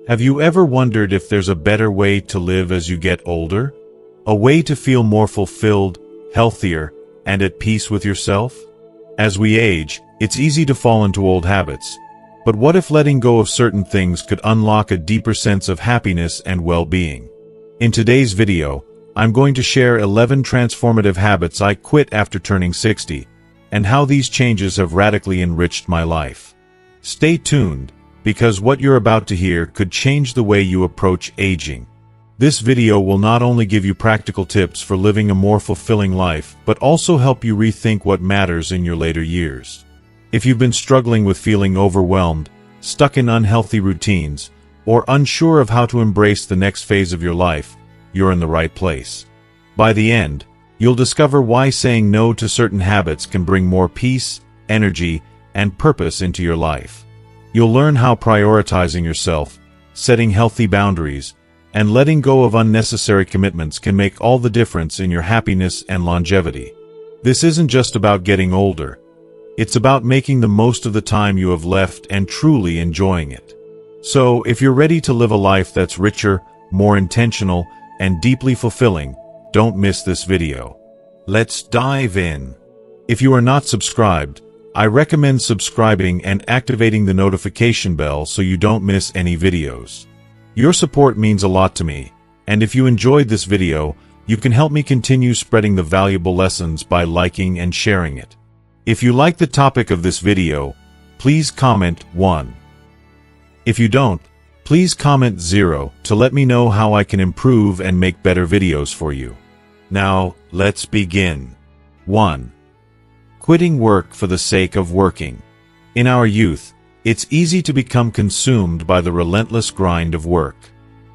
Have you ever wondered if there's a better way to live as you get older? A way to feel more fulfilled, healthier, and at peace with yourself? As we age, it's easy to fall into old habits. But what if letting go of certain things could unlock a deeper sense of happiness and well-being? In today's video, I'm going to share 11 transformative habits I quit after turning 60, and how these changes have radically enriched my life. Stay tuned, because what you're about to hear could change the way you approach aging. This video will not only give you practical tips for living a more fulfilling life, but also help you rethink what matters in your later years. If you've been struggling with feeling overwhelmed, stuck in unhealthy routines, or unsure of how to embrace the next phase of your life, you're in the right place. By the end, you'll discover why saying no to certain habits can bring more peace, energy, and purpose into your life. You'll learn how prioritizing yourself, setting healthy boundaries, and letting go of unnecessary commitments can make all the difference in your happiness and longevity. This isn't just about getting older. It's about making the most of the time you have left and truly enjoying it. So, if you're ready to live a life that's richer, more intentional, and deeply fulfilling, don't miss this video. Let's dive in. If you are not subscribed, I recommend subscribing and activating the notification bell so you don't miss any videos. Your support means a lot to me, and if you enjoyed this video, you can help me continue spreading the valuable lessons by liking and sharing it. If you like the topic of this video, please comment 1. If you don't, please comment 0 to let me know how I can improve and make better videos for you. Now, let's begin. 1. Quitting work for the sake of working. In our youth, it's easy to become consumed by the relentless grind of work.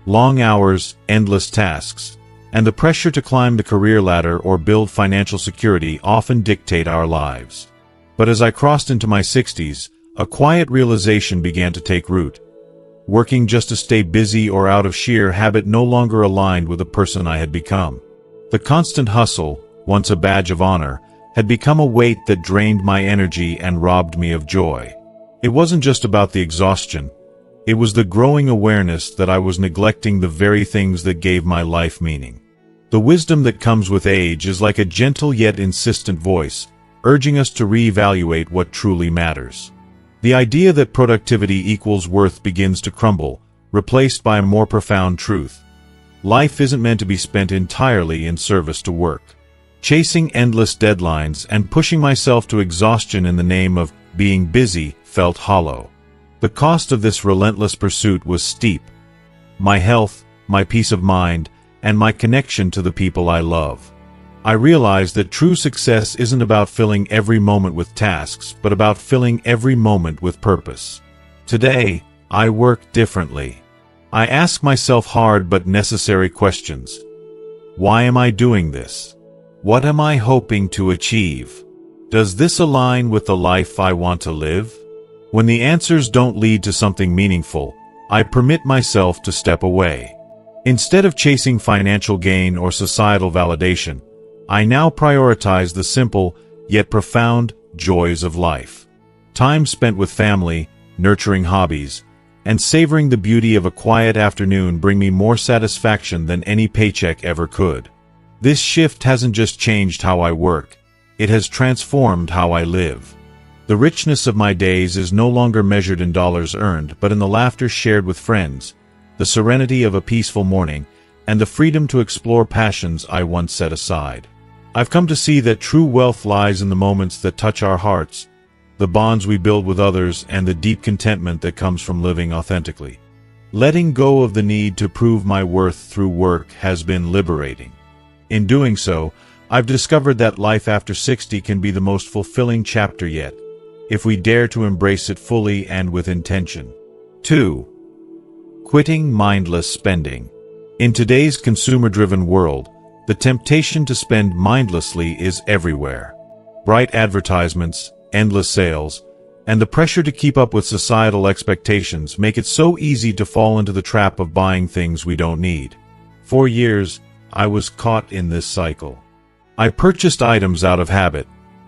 Long hours, endless tasks, and the pressure to climb the career ladder or build financial security often dictate our lives. But as I crossed into my 60s, a quiet realization began to take root. Working just to stay busy or out of sheer habit no longer aligned with the person I had become. The constant hustle, once a badge of honor, had become a weight that drained my energy and robbed me of joy. It wasn't just about the exhaustion. It was the growing awareness that I was neglecting the very things that gave my life meaning. The wisdom that comes with age is like a gentle yet insistent voice, urging us to reevaluate what truly matters. The idea that productivity equals worth begins to crumble, replaced by a more profound truth. Life isn't meant to be spent entirely in service to work. Chasing endless deadlines and pushing myself to exhaustion in the name of being busy felt hollow. The cost of this relentless pursuit was steep. My health, my peace of mind, and my connection to the people I love. I realized that true success isn't about filling every moment with tasks, but about filling every moment with purpose. Today, I work differently. I ask myself hard but necessary questions. Why am I doing this? What am I hoping to achieve? Does this align with the life I want to live? When the answers don't lead to something meaningful, I permit myself to step away. Instead of chasing financial gain or societal validation, I now prioritize the simple, yet profound, joys of life. Time spent with family, nurturing hobbies, and savoring the beauty of a quiet afternoon bring me more satisfaction than any paycheck ever could. This shift hasn't just changed how I work, it has transformed how I live. The richness of my days is no longer measured in dollars earned, but in the laughter shared with friends, the serenity of a peaceful morning, and the freedom to explore passions I once set aside. I've come to see that true wealth lies in the moments that touch our hearts, the bonds we build with others, and the deep contentment that comes from living authentically. Letting go of the need to prove my worth through work has been liberating. In doing so, I've discovered that life after 60 can be the most fulfilling chapter yet, if we dare to embrace it fully and with intention. 2. Quitting mindless spending. In today's consumer-driven world, the temptation to spend mindlessly is everywhere. Bright advertisements, endless sales, and the pressure to keep up with societal expectations make it so easy to fall into the trap of buying things we don't need. For years, I was caught in this cycle. I purchased items out of habit,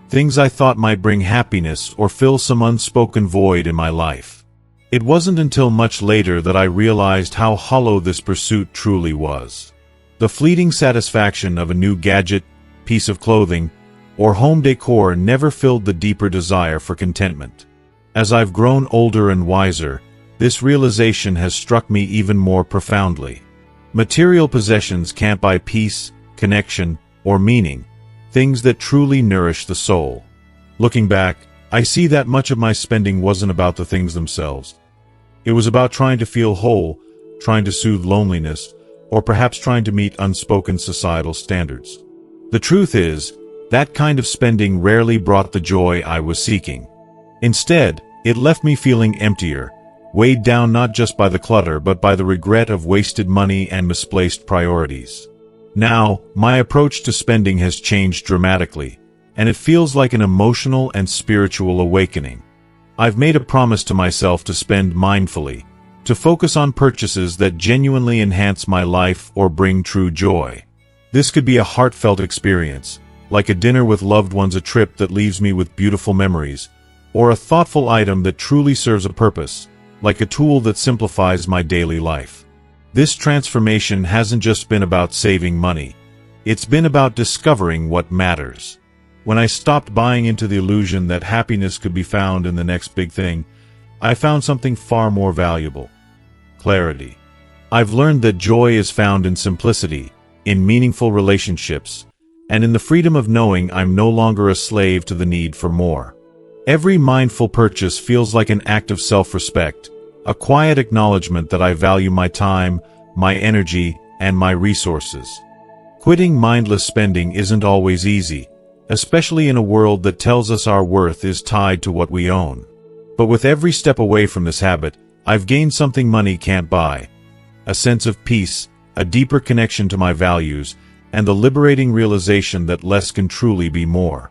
things I thought might bring happiness or fill some unspoken void in my life. It wasn't until much later that I realized how hollow this pursuit truly was. The fleeting satisfaction of a new gadget, piece of clothing, or home decor never filled the deeper desire for contentment. As I've grown older and wiser, this realization has struck me even more profoundly. Material possessions can't buy peace, connection, or meaning, things that truly nourish the soul. Looking back, I see that much of my spending wasn't about the things themselves. It was about trying to feel whole, trying to soothe loneliness, or perhaps trying to meet unspoken societal standards. The truth is, that kind of spending rarely brought the joy I was seeking. Instead, it left me feeling emptier, weighed down not just by the clutter but by the regret of wasted money and misplaced priorities. Now, my approach to spending has changed dramatically, and it feels like an emotional and spiritual awakening. I've made a promise to myself to spend mindfully, to focus on purchases that genuinely enhance my life or bring true joy. This could be a heartfelt experience, like a dinner with loved ones, a trip that leaves me with beautiful memories, or a thoughtful item that truly serves a purpose, like a tool that simplifies my daily life. This transformation hasn't just been about saving money. It's been about discovering what matters. When I stopped buying into the illusion that happiness could be found in the next big thing, I found something far more valuable: clarity. I've learned that joy is found in simplicity, in meaningful relationships, and in the freedom of knowing I'm no longer a slave to the need for more. Every mindful purchase feels like an act of self-respect, a quiet acknowledgement that I value my time, my energy, and my resources. Quitting mindless spending isn't always easy, especially in a world that tells us our worth is tied to what we own. But with every step away from this habit, I've gained something money can't buy: a sense of peace, a deeper connection to my values, and the liberating realization that less can truly be more.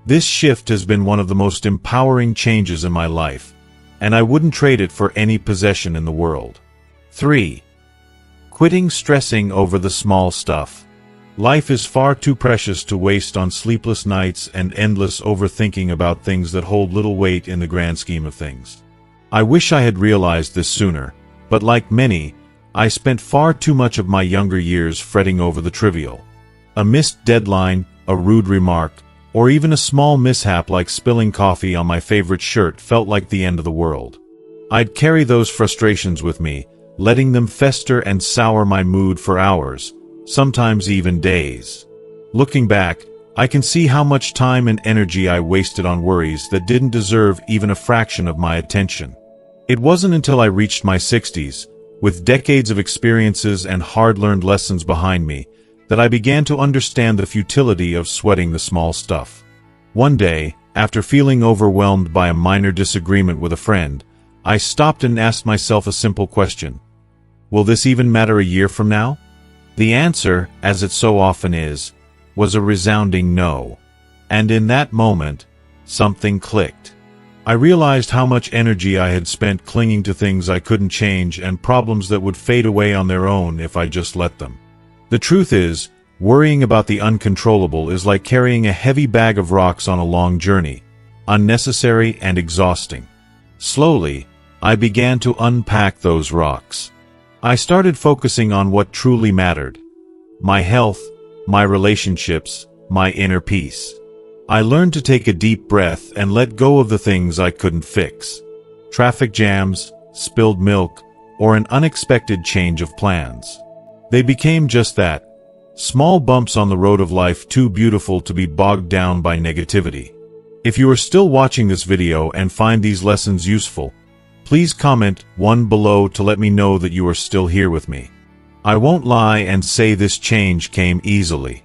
This shift has been one of the most empowering changes in my life, and I wouldn't trade it for any possession in the world. 3. Quitting stressing over the small stuff. Life is far too precious to waste on sleepless nights and endless overthinking about things that hold little weight in the grand scheme of things. I wish I had realized this sooner, but like many, I spent far too much of my younger years fretting over the trivial. A missed deadline, a rude remark, or even a small mishap like spilling coffee on my favorite shirt felt like the end of the world. I'd carry those frustrations with me, letting them fester and sour my mood for hours, sometimes even days. Looking back, I can see how much time and energy I wasted on worries that didn't deserve even a fraction of my attention. It wasn't until I reached my 60s, with decades of experiences and hard-learned lessons behind me, that I began to understand the futility of sweating the small stuff. One day, after feeling overwhelmed by a minor disagreement with a friend, I stopped and asked myself a simple question: will this even matter a year from now? The answer, as it so often is, was a resounding no. And in that moment, something clicked. I realized how much energy I had spent clinging to things I couldn't change and problems that would fade away on their own if I just let them. The truth is, worrying about the uncontrollable is like carrying a heavy bag of rocks on a long journey, unnecessary and exhausting. Slowly, I began to unpack those rocks. I started focusing on what truly mattered: my health, my relationships, my inner peace. I learned to take a deep breath and let go of the things I couldn't fix: traffic jams, spilled milk, or an unexpected change of plans. They became just that: small bumps on the road of life, too beautiful to be bogged down by negativity. If you are still watching this video and find these lessons useful, please comment 1 below to let me know that you are still here with me. I won't lie and say this change came easily.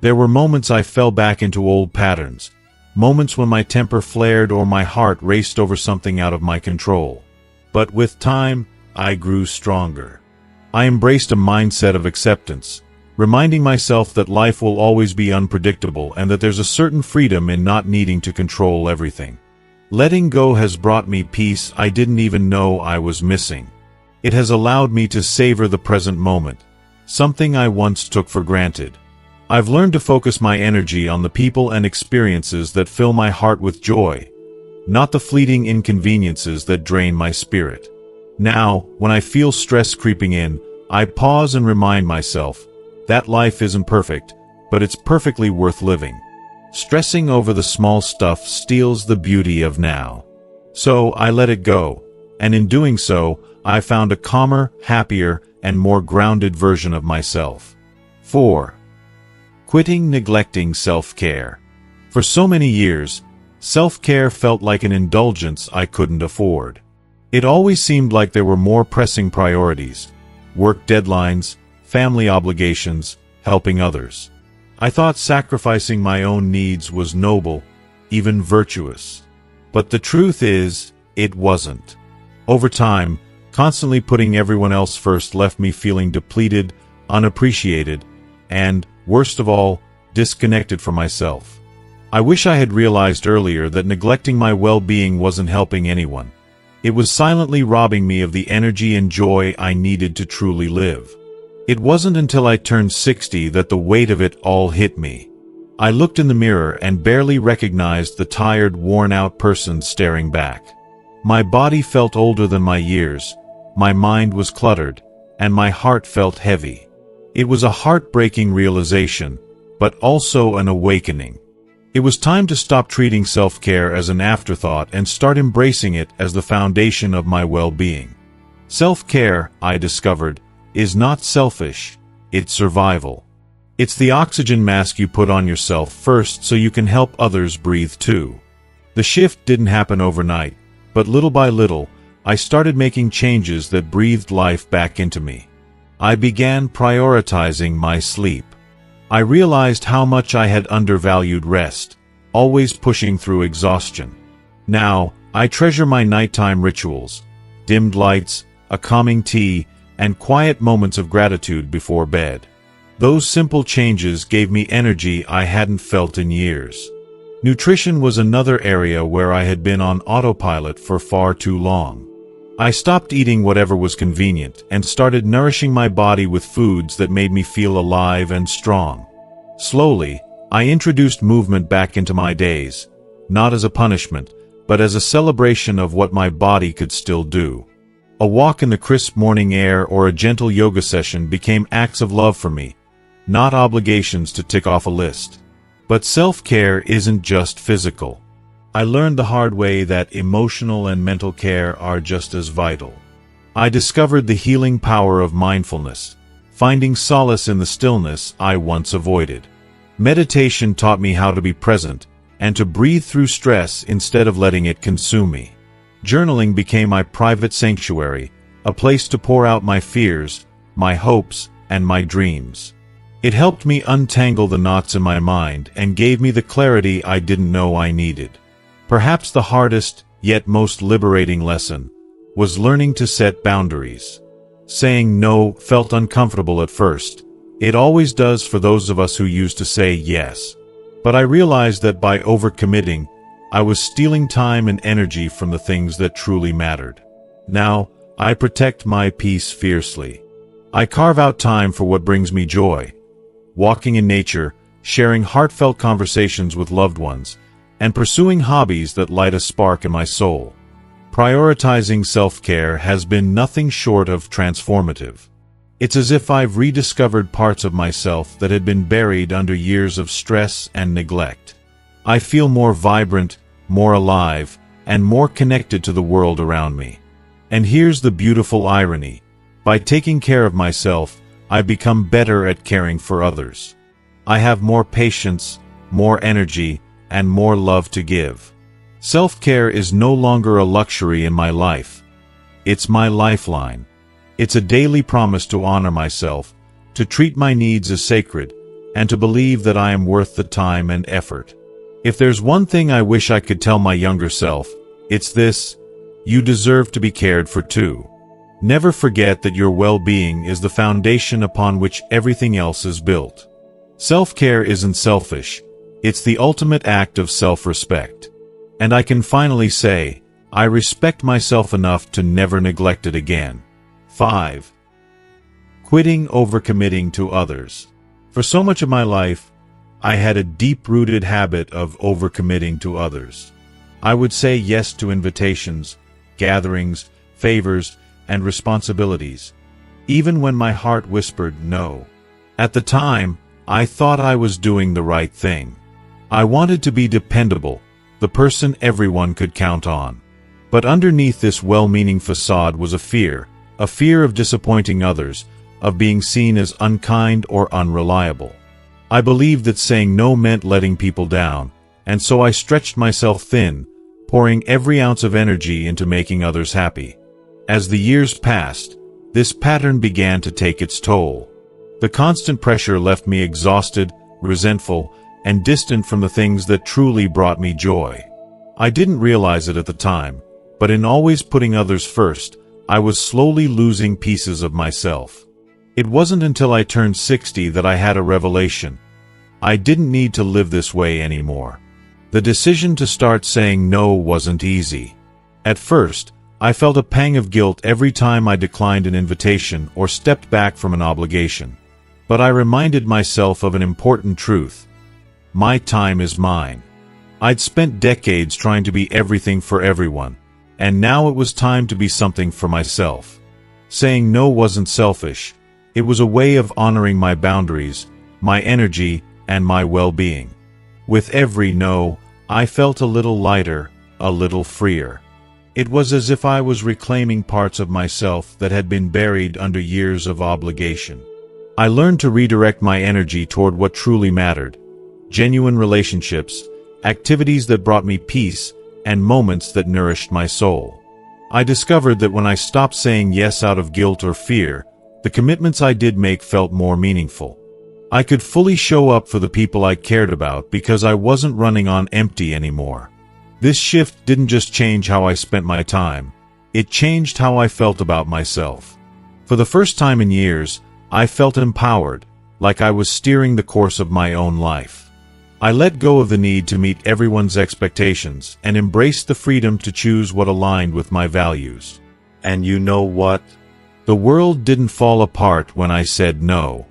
There were moments I fell back into old patterns, moments when my temper flared or my heart raced over something out of my control. But with time, I grew stronger. I embraced a mindset of acceptance, reminding myself that life will always be unpredictable and that there's a certain freedom in not needing to control everything. Letting go has brought me peace I didn't even know I was missing. It has allowed me to savor the present moment, something I once took for granted. I've learned to focus my energy on the people and experiences that fill my heart with joy, not the fleeting inconveniences that drain my spirit. Now, when I feel stress creeping in, I pause and remind myself that life isn't perfect, but it's perfectly worth living. Stressing over the small stuff steals the beauty of now. So I let it go, and in doing so, I found a calmer, happier, and more grounded version of myself. 4. Quitting neglecting self-care. For so many years, self-care felt like an indulgence I couldn't afford. It always seemed like there were more pressing priorities: work deadlines, family obligations, helping others. I thought sacrificing my own needs was noble, even virtuous. But the truth is, it wasn't. Over time, constantly putting everyone else first left me feeling depleted, unappreciated, and, worst of all, disconnected from myself. I wish I had realized earlier that neglecting my well-being wasn't helping anyone. It was silently robbing me of the energy and joy I needed to truly live. It wasn't until I turned 60 that the weight of it all hit me. I looked in the mirror and barely recognized the tired, worn-out person staring back. My body felt older than my years, my mind was cluttered, and my heart felt heavy. It was a heartbreaking realization, but also an awakening. It was time to stop treating self-care as an afterthought and start embracing it as the foundation of my well-being. Self-care, I discovered, is not selfish, it's survival. It's the oxygen mask you put on yourself first so you can help others breathe too. The shift didn't happen overnight, but little by little, I started making changes that breathed life back into me. I began prioritizing my sleep. I realized how much I had undervalued rest, always pushing through exhaustion. Now, I treasure my nighttime rituals: dimmed lights, a calming tea, and quiet moments of gratitude before bed. Those simple changes gave me energy I hadn't felt in years. Nutrition was another area where I had been on autopilot for far too long. I stopped eating whatever was convenient and started nourishing my body with foods that made me feel alive and strong. Slowly, I introduced movement back into my days, not as a punishment, but as a celebration of what my body could still do. A walk in the crisp morning air or a gentle yoga session became acts of love for me, not obligations to tick off a list. But self-care isn't just physical. I learned the hard way that emotional and mental care are just as vital. I discovered the healing power of mindfulness, finding solace in the stillness I once avoided. Meditation taught me how to be present and to breathe through stress instead of letting it consume me. Journaling became my private sanctuary, a place to pour out my fears, my hopes, and my dreams. It helped me untangle the knots in my mind and gave me the clarity I didn't know I needed. Perhaps the hardest, yet most liberating lesson was learning to set boundaries. Saying no felt uncomfortable at first. It always does for those of us who used to say yes. But I realized that by overcommitting, I was stealing time and energy from the things that truly mattered. Now, I protect my peace fiercely. I carve out time for what brings me joy. Walking in nature, sharing heartfelt conversations with loved ones, and pursuing hobbies that light a spark in my soul. Prioritizing self-care has been nothing short of transformative. It's as if I've rediscovered parts of myself that had been buried under years of stress and neglect. I feel more vibrant, more alive, and more connected to the world around me. And here's the beautiful irony. By taking care of myself, I become better at caring for others. I have more patience, more energy, and more love to give. Self-care is no longer a luxury in my life. It's my lifeline. It's a daily promise to honor myself, to treat my needs as sacred, and to believe that I am worth the time and effort. If there's one thing I wish I could tell my younger self, it's this: you deserve to be cared for too. Never forget that your well-being is the foundation upon which everything else is built. Self-care isn't selfish. It's the ultimate act of self-respect. And I can finally say, I respect myself enough to never neglect it again. 5. Quitting overcommitting to others. For so much of my life, I had a deep-rooted habit of overcommitting to others. I would say yes to invitations, gatherings, favors, and responsibilities, even when my heart whispered no. At the time, I thought I was doing the right thing. I wanted to be dependable, the person everyone could count on. But underneath this well-meaning facade was a fear of disappointing others, of being seen as unkind or unreliable. I believed that saying no meant letting people down, and so I stretched myself thin, pouring every ounce of energy into making others happy. As the years passed, this pattern began to take its toll. The constant pressure left me exhausted, resentful, and distant from the things that truly brought me joy. I didn't realize it at the time, but in always putting others first, I was slowly losing pieces of myself. It wasn't until I turned 60 that I had a revelation. I didn't need to live this way anymore. The decision to start saying no wasn't easy. At first, I felt a pang of guilt every time I declined an invitation or stepped back from an obligation. But I reminded myself of an important truth. My time is mine. I'd spent decades trying to be everything for everyone, and now it was time to be something for myself. Saying no wasn't selfish. It was a way of honoring my boundaries, my energy, and my well-being. With every no, I felt a little lighter, a little freer. It was as if I was reclaiming parts of myself that had been buried under years of obligation. I learned to redirect my energy toward what truly mattered: genuine relationships, activities that brought me peace, and moments that nourished my soul. I discovered that when I stopped saying yes out of guilt or fear, the commitments I did make felt more meaningful. I could fully show up for the people I cared about because I wasn't running on empty anymore. This shift didn't just change how I spent my time, it changed how I felt about myself. For the first time in years, I felt empowered, like I was steering the course of my own life. I let go of the need to meet everyone's expectations and embraced the freedom to choose what aligned with my values. And you know what? The world didn't fall apart when I said no.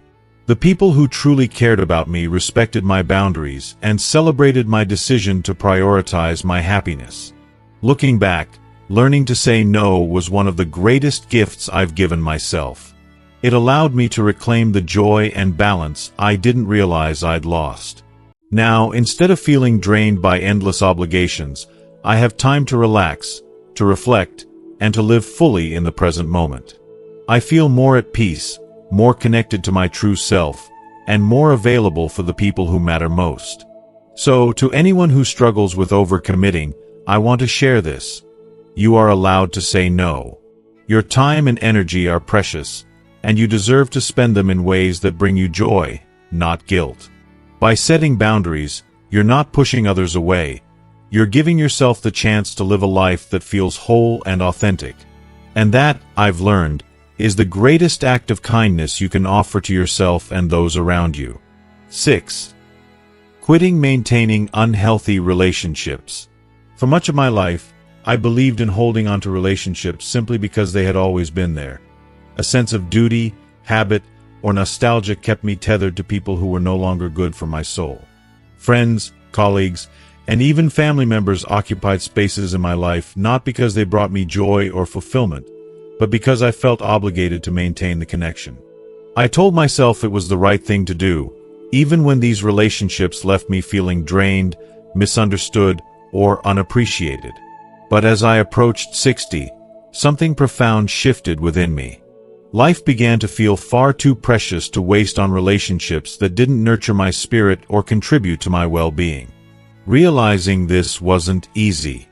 The people who truly cared about me respected my boundaries and celebrated my decision to prioritize my happiness. Looking back, learning to say no was one of the greatest gifts I've given myself. It allowed me to reclaim the joy and balance I didn't realize I'd lost. Now, instead of feeling drained by endless obligations, I have time to relax, to reflect, and to live fully in the present moment. I feel more at peace, more connected to my true self, and more available for the people who matter most. So, to anyone who struggles with overcommitting, I want to share this. You are allowed to say no. Your time and energy are precious, and you deserve to spend them in ways that bring you joy, not guilt. By setting boundaries, you're not pushing others away. You're giving yourself the chance to live a life that feels whole and authentic. And that, I've learned, is the greatest act of kindness you can offer to yourself and those around you. 6. Quitting maintaining unhealthy relationships. For much of my life, I believed in holding on to relationships simply because they had always been there. A sense of duty, habit, or nostalgia kept me tethered to people who were no longer good for my soul. Friends, colleagues, and even family members occupied spaces in my life not because they brought me joy or fulfillment, but because I felt obligated to maintain the connection. I told myself it was the right thing to do, even when these relationships left me feeling drained, misunderstood, or unappreciated. But as I approached 60, something profound shifted within me. Life began to feel far too precious to waste on relationships that didn't nurture my spirit or contribute to my well-being. Realizing this wasn't easy.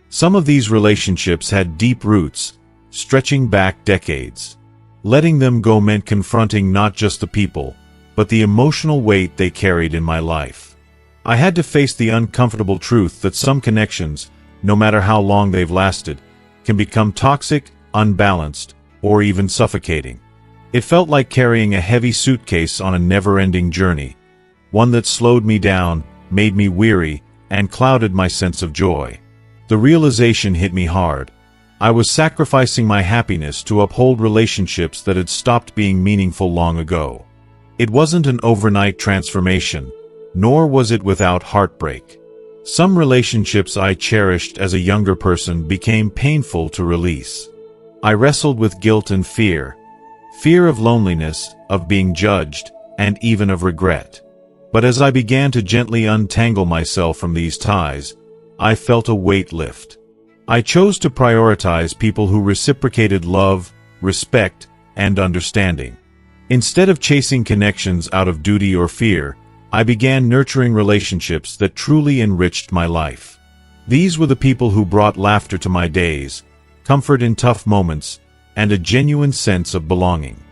Some of these relationships had deep roots, stretching back decades. Letting them go meant confronting not just the people, but the emotional weight they carried in my life. I had to face the uncomfortable truth that some connections, no matter how long they've lasted, can become toxic, unbalanced, or even suffocating. It felt like carrying a heavy suitcase on a never-ending journey, one that slowed me down, made me weary, and clouded my sense of joy. The realization hit me hard. I was sacrificing my happiness to uphold relationships that had stopped being meaningful long ago. It wasn't an overnight transformation, nor was it without heartbreak. Some relationships I cherished as a younger person became painful to release. I wrestled with guilt and fear. Fear of loneliness, of being judged, and even of regret. But as I began to gently untangle myself from these ties, I felt a weight lift. I chose to prioritize people who reciprocated love, respect, and understanding. Instead of chasing connections out of duty or fear, I began nurturing relationships that truly enriched my life. These were the people who brought laughter to my days, comfort in tough moments, and a genuine sense of belonging.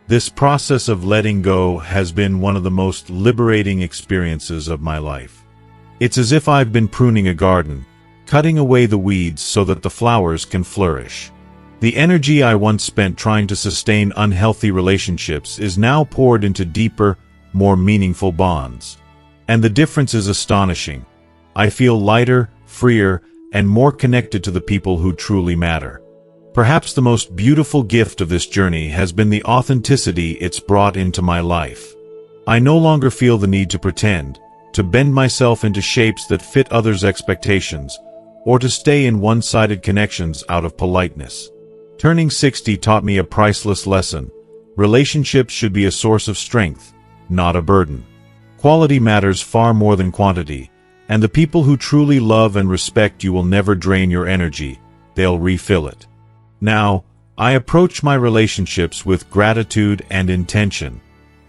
This process of letting go has been one of the most liberating experiences of my life. It's as if I've been pruning a garden, cutting away the weeds so that the flowers can flourish. The energy I once spent trying to sustain unhealthy relationships is now poured into deeper, more meaningful bonds. And the difference is astonishing. I feel lighter, freer, and more connected to the people who truly matter. Perhaps the most beautiful gift of this journey has been the authenticity it's brought into my life. I no longer feel the need to pretend, to bend myself into shapes that fit others' expectations, or to stay in one-sided connections out of politeness. Turning 60 taught me a priceless lesson. Relationships should be a source of strength, not a burden. Quality matters far more than quantity, and the people who truly love and respect you will never drain your energy, they'll refill it. Now, I approach my relationships with gratitude and intention.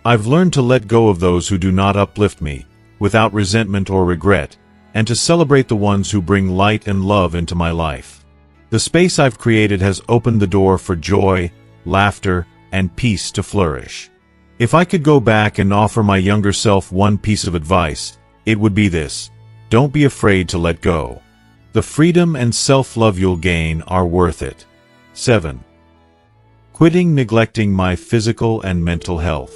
I've learned to let go of those who do not uplift me, without resentment or regret, and to celebrate the ones who bring light and love into my life. The space I've created has opened the door for joy, laughter, and peace to flourish. If I could go back and offer my younger self one piece of advice, it would be this: don't be afraid to let go. The freedom and self-love you'll gain are worth it. 7. Quitting neglecting my physical and mental health.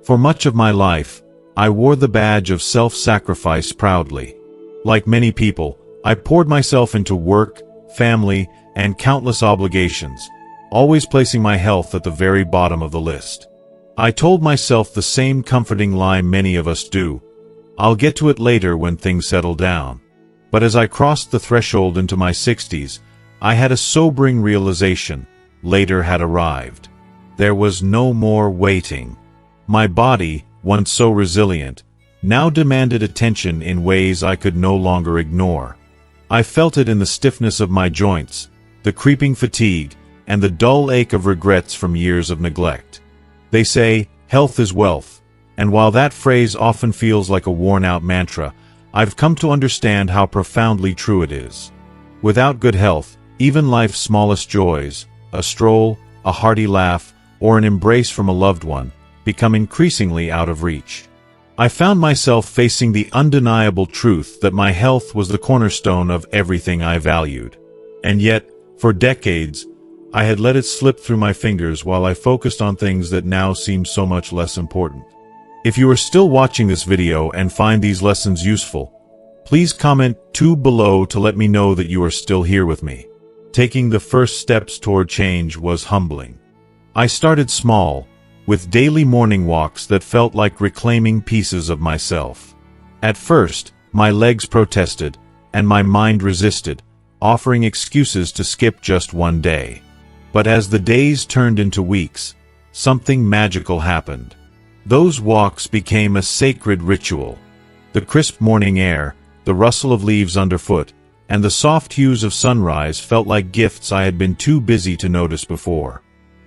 For much of my life, I wore the badge of self-sacrifice proudly. Like many people, I poured myself into work, family, and countless obligations, always placing my health at the very bottom of the list. I told myself the same comforting lie many of us do: I'll get to it later when things settle down. But as I crossed the threshold into my 60s, I had a sobering realization: later had arrived. There was no more waiting. My body, once so resilient, now demanded attention in ways I could no longer ignore. I felt it in the stiffness of my joints, the creeping fatigue, and the dull ache of regrets from years of neglect. They say, health is wealth, and while that phrase often feels like a worn-out mantra, I've come to understand how profoundly true it is. Without good health, even life's smallest joys, a stroll, a hearty laugh, or an embrace from a loved one, become increasingly out of reach. I found myself facing the undeniable truth that my health was the cornerstone of everything I valued. And yet, for decades, I had let it slip through my fingers while I focused on things that now seem so much less important. If you are still watching this video and find these lessons useful, please comment 2 below to let me know that you are still here with me. Taking the first steps toward change was humbling. I started small, with daily morning walks that felt like reclaiming pieces of myself. At first, my legs protested, and my mind resisted, offering excuses to skip just one day. But as the days turned into weeks, something magical happened. Those walks became a sacred ritual. The crisp morning air, the rustle of leaves underfoot, and the soft hues of sunrise felt like gifts I had been too busy to notice before.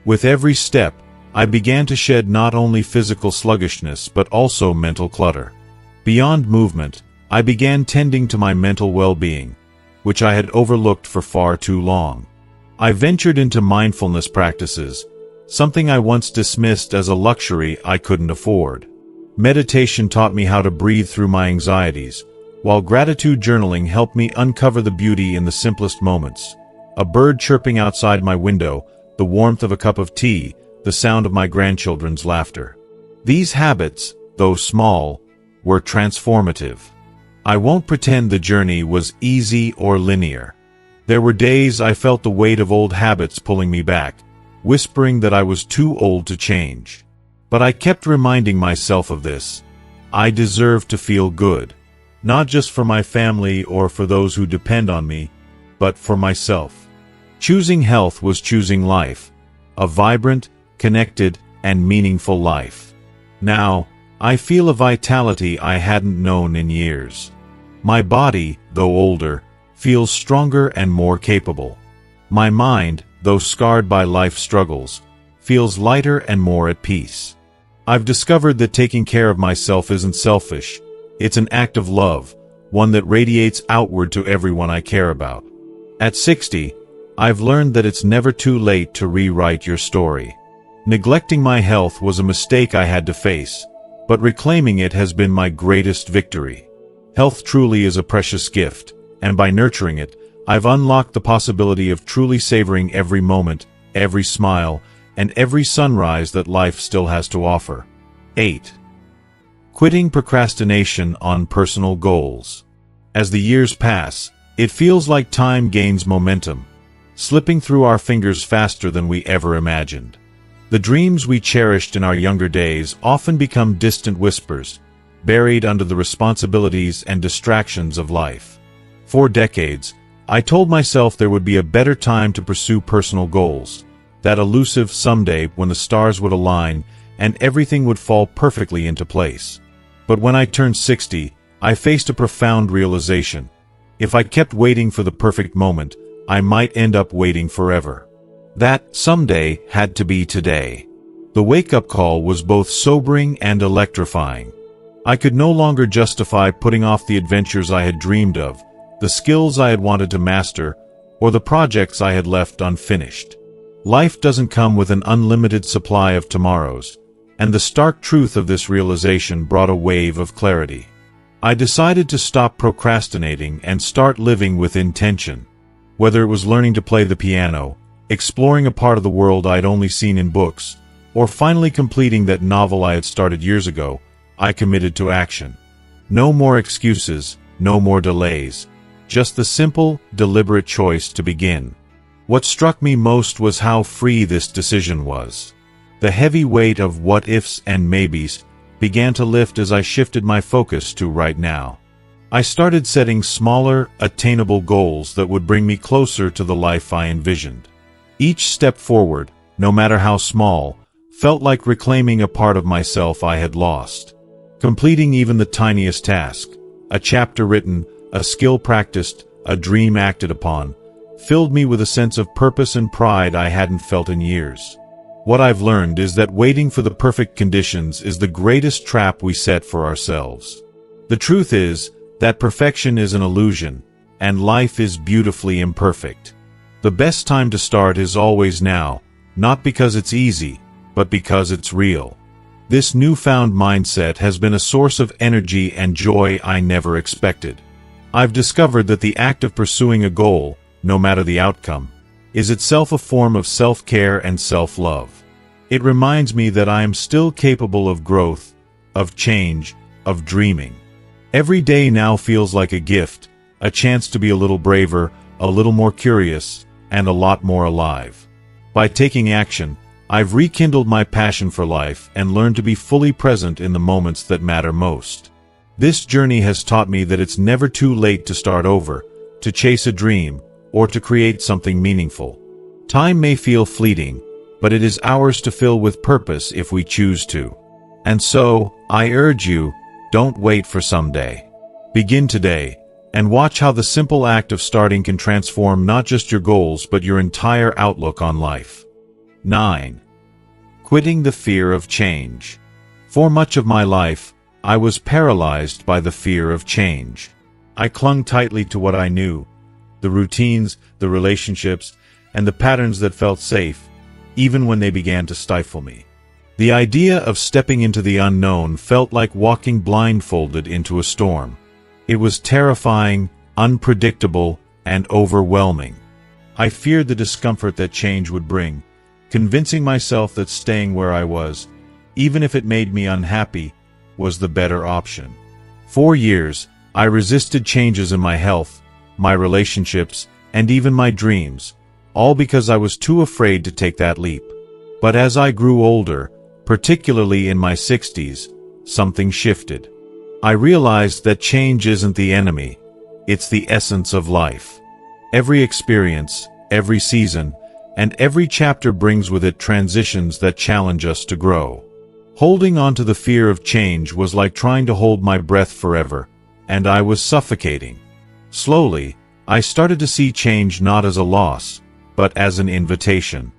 With every step, I began to shed not only physical sluggishness but also mental clutter. Beyond movement, I began tending to my mental well-being, which I had overlooked for far too long. I ventured into mindfulness practices, something I once dismissed as a luxury I couldn't afford. Meditation taught me how to breathe through my anxieties, while gratitude journaling helped me uncover the beauty in the simplest moments. A bird chirping outside my window, the warmth of a cup of tea, the sound of my grandchildren's laughter. These habits, though small, were transformative. I won't pretend the journey was easy or linear. There were days I felt the weight of old habits pulling me back, whispering that I was too old to change. But I kept reminding myself of this: I deserve to feel good, not just for my family or for those who depend on me, but for myself. Choosing health was choosing life, a vibrant, connected, and meaningful life. Now, I feel a vitality I hadn't known in years. My body, though older, feels stronger and more capable. My mind, though scarred by life struggles, feels lighter and more at peace. I've discovered that taking care of myself isn't selfish. It's an act of love, one that radiates outward to everyone I care about. At 60, I've learned that it's never too late to rewrite your story. Neglecting my health was a mistake I had to face, but reclaiming it has been my greatest victory. Health truly is a precious gift, and by nurturing it, I've unlocked the possibility of truly savoring every moment, every smile, and every sunrise that life still has to offer. 8. Quitting procrastination on personal goals. As the years pass, it feels like time gains momentum, slipping through our fingers faster than we ever imagined. The dreams we cherished in our younger days often become distant whispers, buried under the responsibilities and distractions of life. For decades, I told myself there would be a better time to pursue personal goals, that elusive someday when the stars would align and everything would fall perfectly into place. But when I turned 60, I faced a profound realization. If I kept waiting for the perfect moment, I might end up waiting forever. That someday had to be today. The wake-up call was both sobering and electrifying. I could no longer justify putting off the adventures I had dreamed of, the skills I had wanted to master, or the projects I had left unfinished. Life doesn't come with an unlimited supply of tomorrows, and the stark truth of this realization brought a wave of clarity. I decided to stop procrastinating and start living with intention. Whether it was learning to play the piano, exploring a part of the world I'd only seen in books, or finally completing that novel I had started years ago, I committed to action. No more excuses, no more delays, just the simple, deliberate choice to begin. What struck me most was how free this decision was. The heavy weight of what-ifs and maybes began to lift as I shifted my focus to right now. I started setting smaller, attainable goals that would bring me closer to the life I envisioned. Each step forward, no matter how small, felt like reclaiming a part of myself I had lost. Completing even the tiniest task, a chapter written, a skill practiced, a dream acted upon, filled me with a sense of purpose and pride I hadn't felt in years. What I've learned is that waiting for the perfect conditions is the greatest trap we set for ourselves. The truth is that perfection is an illusion, and life is beautifully imperfect. The best time to start is always now, not because it's easy, but because it's real. This newfound mindset has been a source of energy and joy I never expected. I've discovered that the act of pursuing a goal, no matter the outcome, is itself a form of self-care and self-love. It reminds me that I am still capable of growth, of change, of dreaming. Every day now feels like a gift, a chance to be a little braver, a little more curious, and a lot more alive. By taking action, I've rekindled my passion for life and learned to be fully present in the moments that matter most. This journey has taught me that it's never too late to start over, to chase a dream, or to create something meaningful. Time may feel fleeting, but it is ours to fill with purpose if we choose to. And so, I urge you, don't wait for someday. Begin today, and watch how the simple act of starting can transform not just your goals but your entire outlook on life. 9. Quitting the fear of change. For much of my life, I was paralyzed by the fear of change. I clung tightly to what I knew, the routines, the relationships, and the patterns that felt safe, even when they began to stifle me. The idea of stepping into the unknown felt like walking blindfolded into a storm. It was terrifying, unpredictable, and overwhelming. I feared the discomfort that change would bring, convincing myself that staying where I was, even if it made me unhappy, was the better option. For years, I resisted changes in my health, my relationships, and even my dreams, all because I was too afraid to take that leap. But as I grew older, particularly in my 60s, something shifted. I realized that change isn't the enemy, it's the essence of life. Every experience, every season, and every chapter brings with it transitions that challenge us to grow. Holding on to the fear of change was like trying to hold my breath forever, and I was suffocating. Slowly, I started to see change not as a loss, but as an invitation.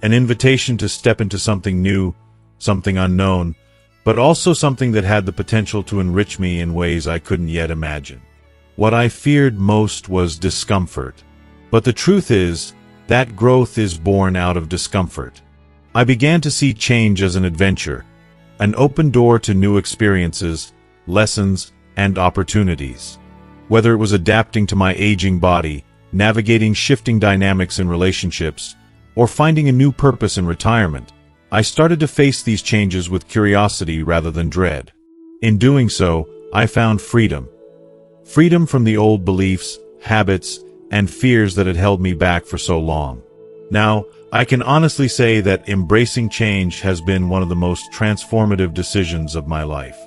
An invitation to step into something new, something unknown, but also something that had the potential to enrich me in ways I couldn't yet imagine. What I feared most was discomfort. But the truth is, that growth is born out of discomfort. I began to see change as an adventure, an open door to new experiences, lessons, and opportunities. Whether it was adapting to my aging body, navigating shifting dynamics in relationships, or finding a new purpose in retirement, I started to face these changes with curiosity rather than dread. In doing so, I found freedom. Freedom from the old beliefs, habits, and fears that had held me back for so long. Now, I can honestly say that embracing change has been one of the most transformative decisions of my life.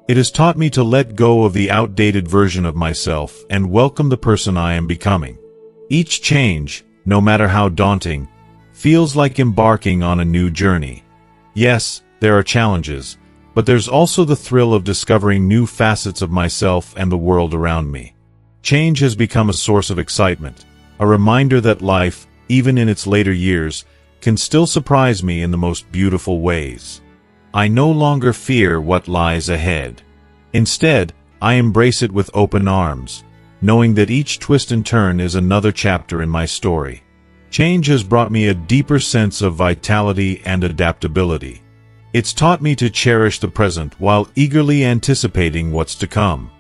It has taught me to let go of the outdated version of myself and welcome the person I am becoming. Each change, no matter how daunting, feels like embarking on a new journey. Yes, there are challenges, but there's also the thrill of discovering new facets of myself and the world around me. Change has become a source of excitement, a reminder that life, even in its later years, can still surprise me in the most beautiful ways. I no longer fear what lies ahead. Instead, I embrace it with open arms, knowing that each twist and turn is another chapter in my story. Change has brought me a deeper sense of vitality and adaptability. It's taught me to cherish the present while eagerly anticipating what's to come.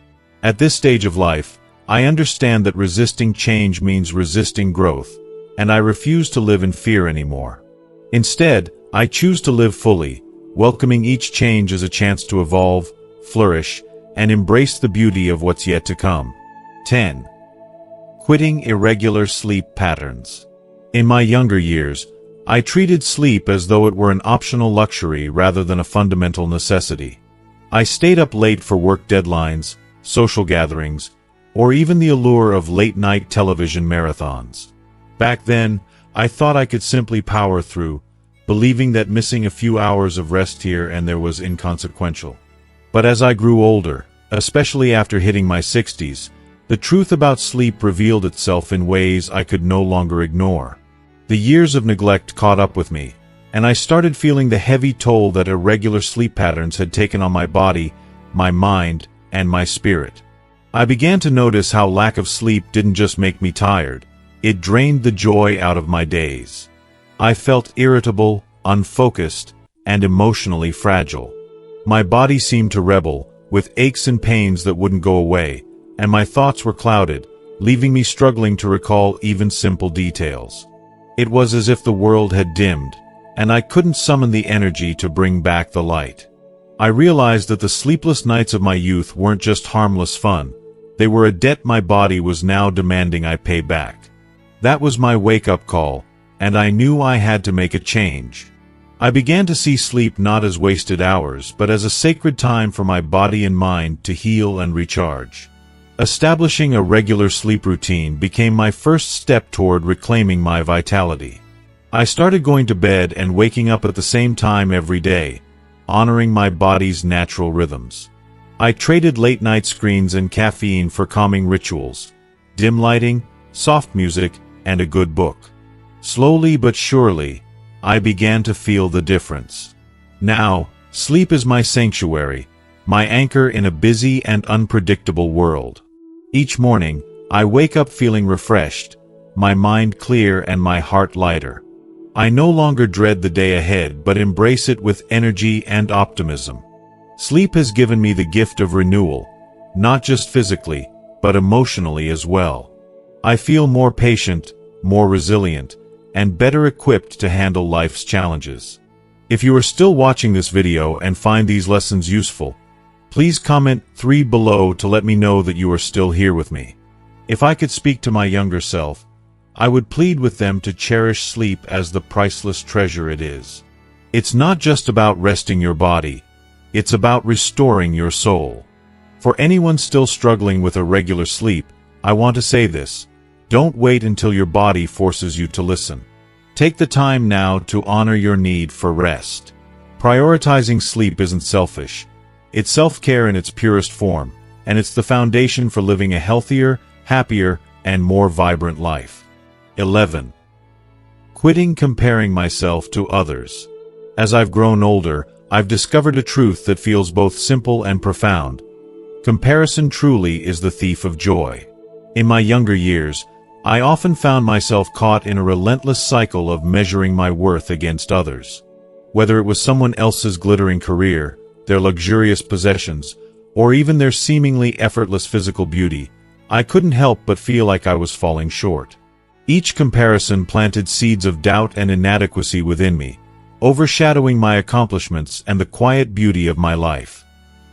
At this stage of life, I understand that resisting change means resisting growth, and I refuse to live in fear anymore. Instead, I choose to live fully, welcoming each change as a chance to evolve, flourish, and embrace the beauty of what's yet to come. 10. Quitting irregular sleep patterns. In my younger years, I treated sleep as though it were an optional luxury rather than a fundamental necessity. I stayed up late for work deadlines, social gatherings, or even the allure of late-night television marathons. Back then, I thought I could simply power through, believing that missing a few hours of rest here and there was inconsequential. But as I grew older, especially after hitting my 60s, the truth about sleep revealed itself in ways I could no longer ignore. The years of neglect caught up with me, and I started feeling the heavy toll that irregular sleep patterns had taken on my body, my mind, and my spirit. I began to notice how lack of sleep didn't just make me tired, it drained the joy out of my days. I felt irritable, unfocused, and emotionally fragile. My body seemed to rebel, with aches and pains that wouldn't go away, and my thoughts were clouded, leaving me struggling to recall even simple details. It was as if the world had dimmed, and I couldn't summon the energy to bring back the light. I realized that the sleepless nights of my youth weren't just harmless fun, they were a debt my body was now demanding I pay back. That was my wake-up call, and I knew I had to make a change. I began to see sleep not as wasted hours, but as a sacred time for my body and mind to heal and recharge. Establishing a regular sleep routine became my first step toward reclaiming my vitality. I started going to bed and waking up at the same time every day, honoring my body's natural rhythms. I traded late-night screens and caffeine for calming rituals, dim lighting, soft music, and a good book. Slowly but surely, I began to feel the difference. Now, sleep is my sanctuary, my anchor in a busy and unpredictable world. Each morning, I wake up feeling refreshed, my mind clear and my heart lighter. I no longer dread the day ahead but embrace it with energy and optimism. Sleep has given me the gift of renewal, not just physically, but emotionally as well. I feel more patient, more resilient, and better equipped to handle life's challenges. If you are still watching this video and find these lessons useful, please comment 3 below to let me know that you are still here with me. If I could speak to my younger self, I would plead with them to cherish sleep as the priceless treasure it is. It's not just about resting your body, it's about restoring your soul. For anyone still struggling with irregular sleep, I want to say this: Don't wait until your body forces you to listen. Take the time now to honor your need for rest. Prioritizing sleep isn't selfish. It's self-care in its purest form, and it's the foundation for living a healthier, happier, and more vibrant life. 11. Quitting comparing myself to others. As I've grown older, I've discovered a truth that feels both simple and profound. Comparison truly is the thief of joy. In my younger years, I often found myself caught in a relentless cycle of measuring my worth against others. Whether it was someone else's glittering career, their luxurious possessions, or even their seemingly effortless physical beauty, I couldn't help but feel like I was falling short. Each comparison planted seeds of doubt and inadequacy within me, overshadowing my accomplishments and the quiet beauty of my life.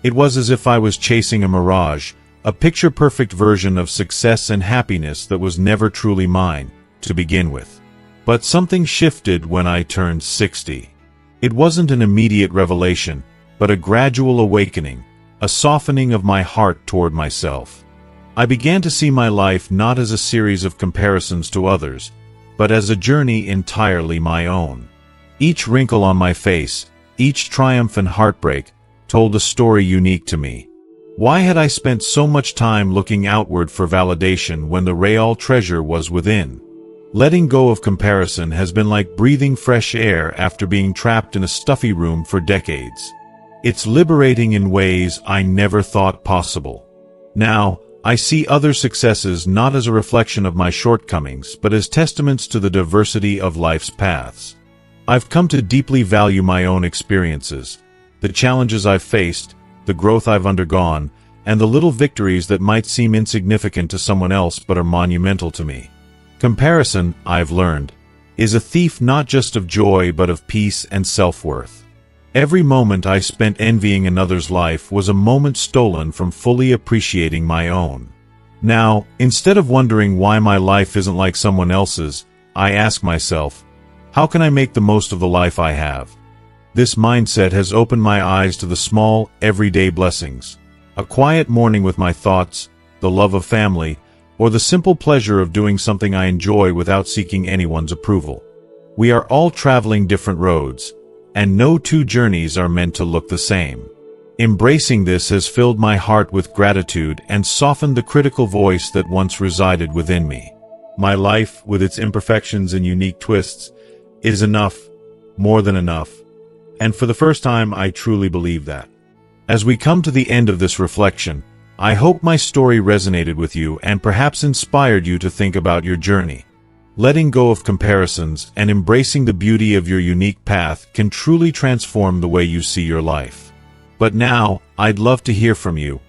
It was as if I was chasing a mirage, a picture-perfect version of success and happiness that was never truly mine, to begin with. But something shifted when I turned 60. It wasn't an immediate revelation, but a gradual awakening, a softening of my heart toward myself. I began to see my life not as a series of comparisons to others, but as a journey entirely my own. Each wrinkle on my face, each triumph and heartbreak, told a story unique to me. Why had I spent so much time looking outward for validation when the real treasure was within? Letting go of comparison has been like breathing fresh air after being trapped in a stuffy room for decades. It's liberating in ways I never thought possible. Now, I see other successes not as a reflection of my shortcomings, but as testaments to the diversity of life's paths. I've come to deeply value my own experiences, the challenges I've faced, the growth I've undergone, and the little victories that might seem insignificant to someone else but are monumental to me. Comparison, I've learned, is a thief not just of joy but of peace and self-worth. Every moment I spent envying another's life was a moment stolen from fully appreciating my own. Now, instead of wondering why my life isn't like someone else's, I ask myself, how can I make the most of the life I have? This mindset has opened my eyes to the small, everyday blessings. A quiet morning with my thoughts, the love of family, or the simple pleasure of doing something I enjoy without seeking anyone's approval. We are all traveling different roads, and no two journeys are meant to look the same. Embracing this has filled my heart with gratitude and softened the critical voice that once resided within me. My life, with its imperfections and unique twists, is enough, more than enough, and for the first time I truly believe that. As we come to the end of this reflection, I hope my story resonated with you and perhaps inspired you to think about your journey. Letting go of comparisons and embracing the beauty of your unique path can truly transform the way you see your life. But now, I'd love to hear from you.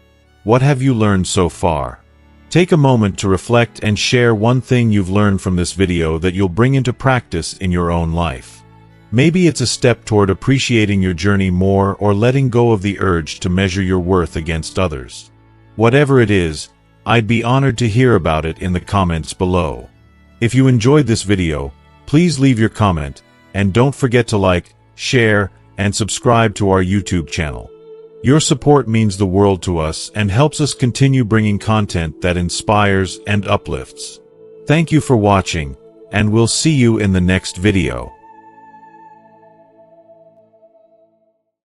What have you learned so far? Take a moment to reflect and share one thing you've learned from this video that you'll bring into practice in your own life. Maybe it's a step toward appreciating your journey more or letting go of the urge to measure your worth against others. Whatever it is, I'd be honored to hear about it in the comments below. If you enjoyed this video, please leave your comment, and don't forget to like, share, and subscribe to our YouTube channel. Your support means the world to us and helps us continue bringing content that inspires and uplifts. Thank you for watching, and we'll see you in the next video.